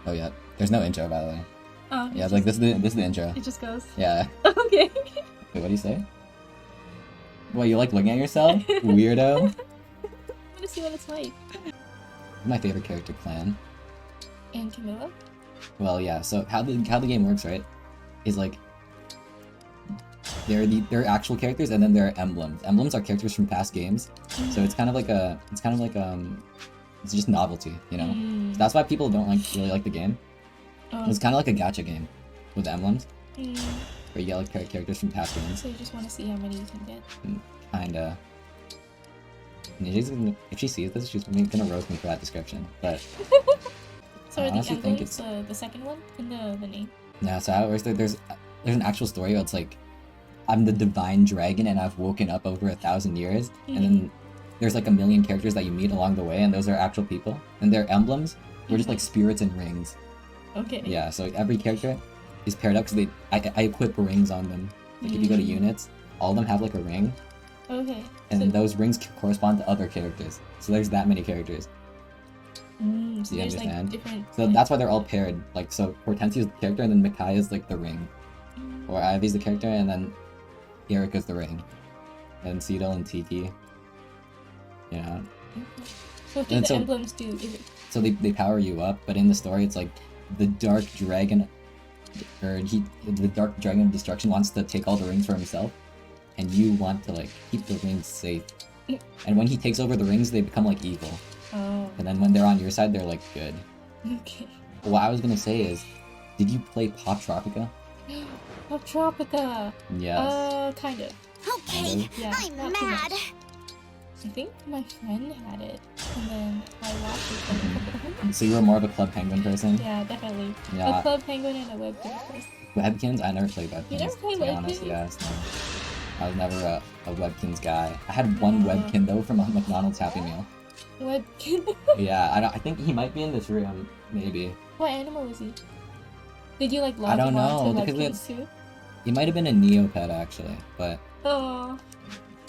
Oh yeah, there's no intro by the way. Oh. Yeah, like this is the intro. It just goes. Yeah. Okay. Wait, what do you say? What, you like looking at yourself? Weirdo. I want to see what it's like. My favorite character, Clan. And Camilla? Well, yeah. So how the game works, right? Is like they're actual characters, and then there are emblems. Emblems are characters from past games, so it's kind of like it's just novelty, you know. So that's why people don't really like the game. Oh. It's kind of like a gacha game with emblems, Mm. where you get like characters from past games. So you just want to see how many you can get. Kinda. Ninja's gonna, if she sees this, she's gonna roast me for that description. But So I are the honestly think emblems the second one in the name? yeah, so how it works, there's an actual story where it's like, I'm the divine dragon and I've woken up over 1,000 years, and then there's like 1,000,000 characters that you meet along the way, and those are actual people, and their emblems were just like spirits and rings. Okay. Yeah, so every character is paired up because I equip rings on them. Like if you go to units, all of them have like a ring, Okay. and so, those rings correspond to other characters. So there's that many characters. so You there's understand? like different. So that's why they're all paired. Like, so Hortensia's the character, and then Mikai is like the ring. Or Ivy's the character, and then Erika's the ring. And Cedal and Tiki. Yeah. So what do And the so- emblems do? Is it... So they power you up, but in the story it's like the dark dragon, or the dark dragon of destruction wants to take all the rings for himself, and you want to like keep the rings safe. And when he takes over the rings, they become like evil. Oh. And then when they're on your side, they're like good. Okay. What I was gonna say is, did you play Pop Tropica? Oh, Tropica. Yes. Kind of. Okay, Yeah, I'm not too mad. much. I think my friend had it, and then I watched it from a couple of times. So you were more of a Club Penguin person? Yeah, definitely. Yeah. A Club Penguin and a Webkin person. Webkins? I never played Webkins. You never played to be honest, Webkins? yes. No. I was never a Webkins guy. I had one Webkin though from a McDonald's Happy Meal. Webkin. Yeah, I think he might be in this room, maybe. What animal was he? Did you like I log don't him on know, to because Webkins too? He might have been a Neopet actually, but Oh.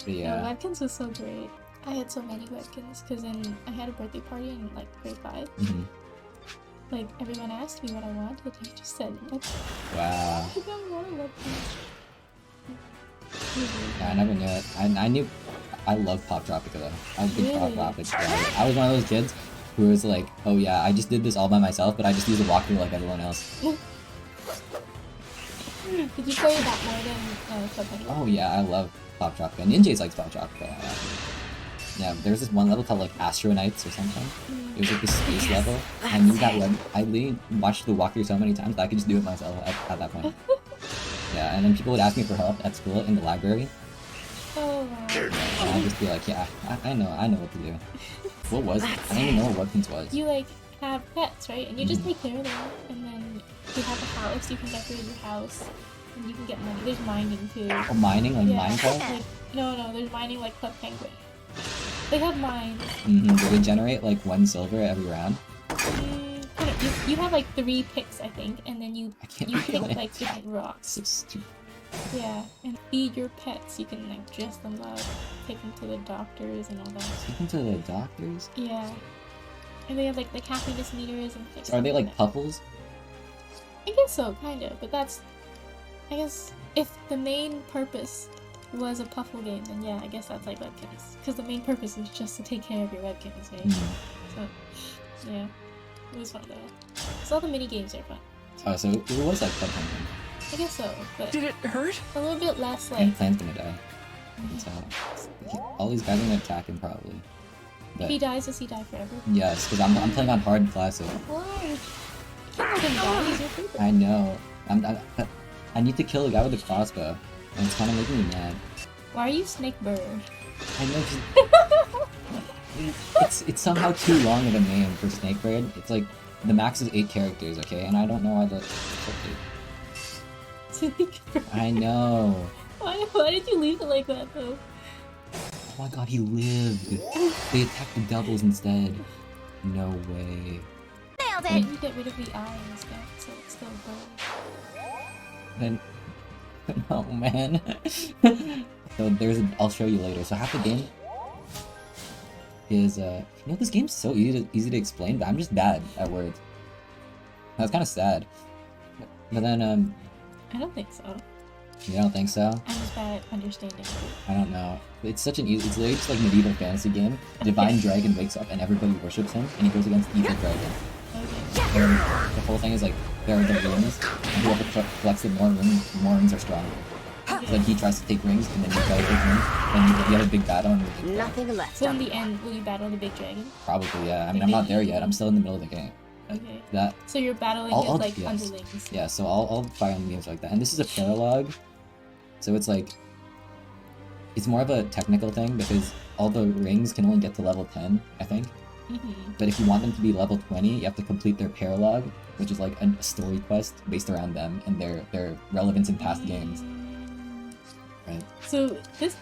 yeah. Webkins was so great. I had so many Webkins because then I had a birthday party in like grade 5. Mhm. Like everyone asked me what I wanted, I just said Webkins. Wow. I don't want a Webkins. Yeah, I never knew it. I knew. I love Pop Tropica though. I was a big Pop Really? Tropica guy. I was one of those kids who was like, oh yeah, I just did this all by myself, but I just use a walkthrough like everyone else. Did you play that more than Club Penguin? Oh yeah, I love Pop Tropica. Ninjaydes likes Pop Tropica. Yeah, there's this one level called like Astronauts or something. It was like this space level. I knew that web. I literally watched the walkthrough so many times that I could just do it myself at that point. Yeah, and then people would ask me for help at school in the library, Oh wow. and I'd just be like, yeah, I know what to do. What was it? I don't even know what Webkins was. You like have pets, right? And you just take care of them, and then you have a house. You can decorate your house, and you can get money. There's mining too. Oh, mining, like Minecraft? Like, no, there's mining like Club Penguin. They have mines. Mm-hmm. Do they generate like 1 silver every round? Kind of, you have like 3 picks, I think, and then you I can't pick really. like different rocks. So stupid. Yeah, and feed your pets. You can like dress them up, take them to the doctors and all that. Taken to the doctors? Yeah, and they have like happiness meters and things. Are they like that. puffles? I guess so, kind of. But that's, I guess, if the main purpose was a puffle game, then yeah, I guess that's like Webkins. Because the main purpose is just to take care of your Webkins, right? So, yeah, it was fun though. So all the mini games are fun. Oh, so it was like Club Penguin. I guess so, but Did it hurt? a little bit less like. And Plan's gonna die. So, all these guys are gonna attack him probably. If But he dies, does he die forever? yes, because I'm playing on hard classic. Why? You can't let him die. He's your favorite. I know. I need to kill the guy with the crossbow, and it's kind of making me mad. Why are you Snake Bird? I know. It's somehow too long of a name for Snakebird. It's like the max is 8 characters, okay, and I don't know why the. Snake Bird. I know. Why did you leave it like that though? Oh my god, he lived. They attacked the doubles instead. No way. Nailed Why it. did you get rid of the eye instead so it's still a bird? Then. Oh man. So I'll show you later. So half the game is this game's so easy to explain, but I'm just bad at words. That's kind of sad. But then, I don't think so. you don't think so? I'm just bad at understanding. I don't know. It's such an easy, it's literally just like medieval fantasy game. Divine Dragon wakes up and everybody worships him, and he goes against Evil Dragon. Okay. And the whole thing is like, there are the rings, and whoever collects the more rings are stronger. So like he tries to take rings, and then you try to take rings, then you have a big battle, and you take Nothing left. So in the end, will you battle the big dragon? Probably, yeah. I mean, I'm not there yet. I'm still in the middle of the game. Okay. That, So you're battling I'll- with I'll- like yes. underlings. yeah, so I'll fire on games like that. And this is a paralogue, so it's like, it's more of a technical thing because all the rings can only get to level 10, I think. Mm-hmm. But if you want them to be level 20, you have to complete their paralogue, which is like a story quest based around them and their relevance in past games. Right. So this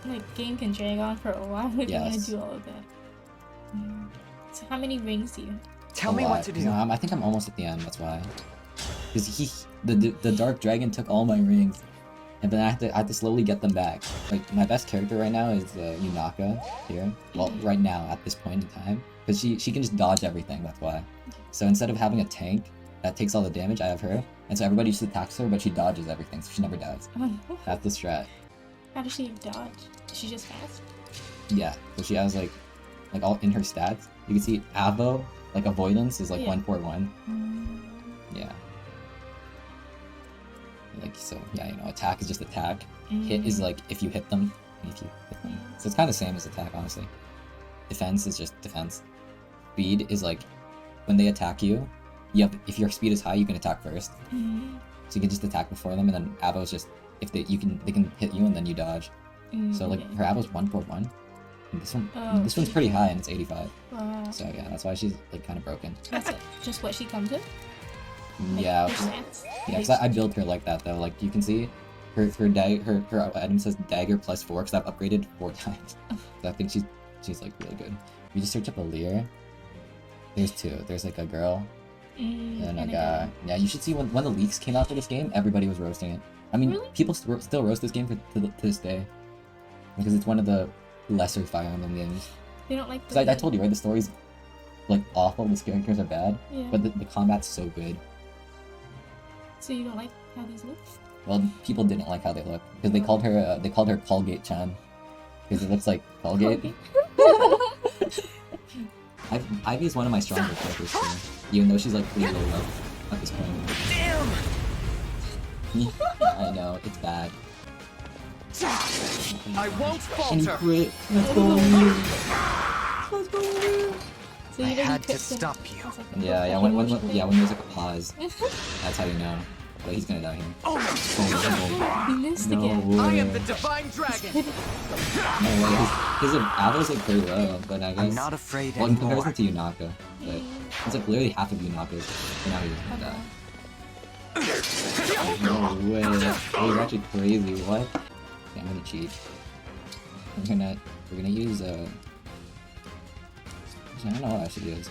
like game can drag on for a while if you want Yes. to do all of that. So how many rings do you have? Tell A me lot. what to do. No, I think I'm almost at the end, that's why. Because the dark dragon took all my rings, and then I have to slowly get them back. Like, my best character right now is Yunaka here. Well, right now, at this point in time. Because she can just dodge everything, that's why. So instead of having a tank that takes all the damage, I have her. And so everybody just attacks her, but she dodges everything, so she never dies. That's the strat. How does she dodge? Is she just fast? Yeah, so she has like all in her stats. You can see Avo, like avoidance is like Yeah. 141. Yeah. Like, so, yeah, you know, attack is just attack. Hit is like if you hit them. So it's kind of the same as attack, honestly. Defense is just defense. Speed is like when they attack you, if your speed is high, you can attack first. So you can just attack before them, and then Avo is just if they can hit you and then you dodge. So like her Avo's 141. And this one's pretty high and it's 85. Wow. So yeah, that's why she's like kind of broken. That's it. Just what she comes with? Like, Yeah. her stats? Yeah, because I built her like that though. Like you can see, her item says dagger plus 4 because I've upgraded 4 times. So I think she's like really good. If you just search up Alear, there's 2. There's like a girl and a guy. Yeah, you should see when the leaks came out for this game, everybody was roasting it. I mean, Really? people still roast this game to this day because it's one of the lesser Fire Emblem games. They don't like Because I told you right, the story's like awful, the characters are bad, Yeah. but the combat's so good. So you don't like how these look? Well, people didn't like how they look because they called her Colgate-chan because it looks like Colgate. Ivy is one of my stronger characters too, even though she's like pretty low level at this point. Damn! I know, it's bad. I won't And he falter. quit. Let's go. So I you know had he to quit stop you. Yeah, when there's like a pause, that's how you know. But he's gonna die here. Oh, He missed no again. way. I am the divine dragon. No way. His Avo's like pretty low, but I guess. I'm not afraid Well, in anymore. comparison to Yunaka, but it's like literally half of Yunaka's, and now he's gonna die. No way. That was actually crazy. What? Okay, I'm gonna cheat. We're gonna use actually, I don't know what I should use.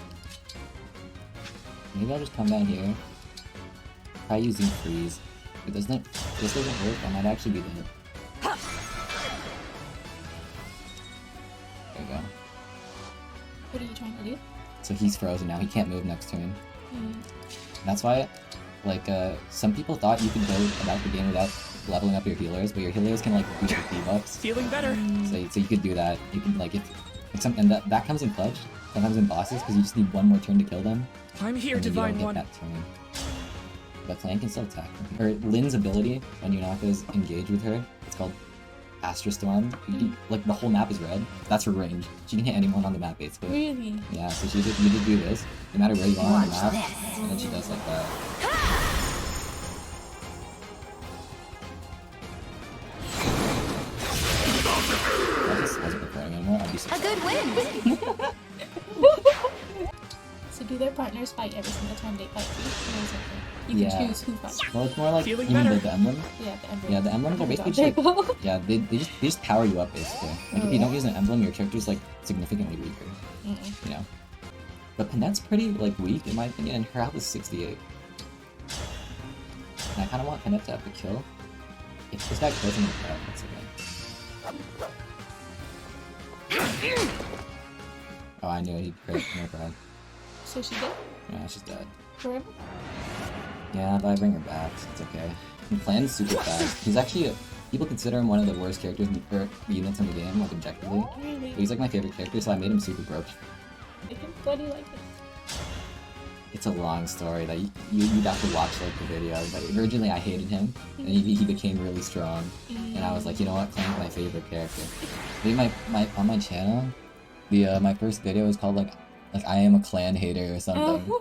Maybe I'll just come down here. Try using freeze. If this doesn't work, I might actually be dead. There we go. What are you trying to do? So he's frozen now. He can't move next turn. That's why, like, some people thought you could go about the game without leveling up your healers, but your healers can like boost your debuffs. Feeling better. So you could do that. You can like and that comes in clutch. Sometimes in bosses because you just need one more turn to kill them. I'm here, and then you don't divine get one. that turn. But Clan can still attack them. Or Lynn's ability when Yunaka's engaged with her, it's called Astra Storm. Like the whole map is red. That's her range. She can hit anyone on the map basically. Really? Yeah, so you just do this, no matter where you are on the map, and then she does like that. I just wasn't preparing anymore, I'd be so A good win. So do their partners fight every single time they fight you? Or is it like you can Yeah. choose who fights? Well, it's more like Feeling even better. the emblem. Yeah, the emblem. Yeah, the emblems are basically just like, yeah, they just power you up basically. Like if you don't use an emblem, your character's like significantly weaker. You know. But Panette's pretty like weak in my opinion, and her health is 68. And I kind of want Panette to have the kill. If this guy kills him, that's okay. Oh, I knew he'd crit. No problem. So she did? Yeah, she's dead. Forever? Yeah, but I bring her back. So it's okay. And Plan's super fast. He's actually people consider him one of the worst characters or units in the game, like objectively. Really? But he's like my favorite character, so I made him super broken. Why do you like it? It's a long story that you'd have to watch like the video. But originally I hated him, and he became really strong, and I was like, you know what, Plan's my favorite character. I think on my channel, my first video was called like I am a clan hater or something.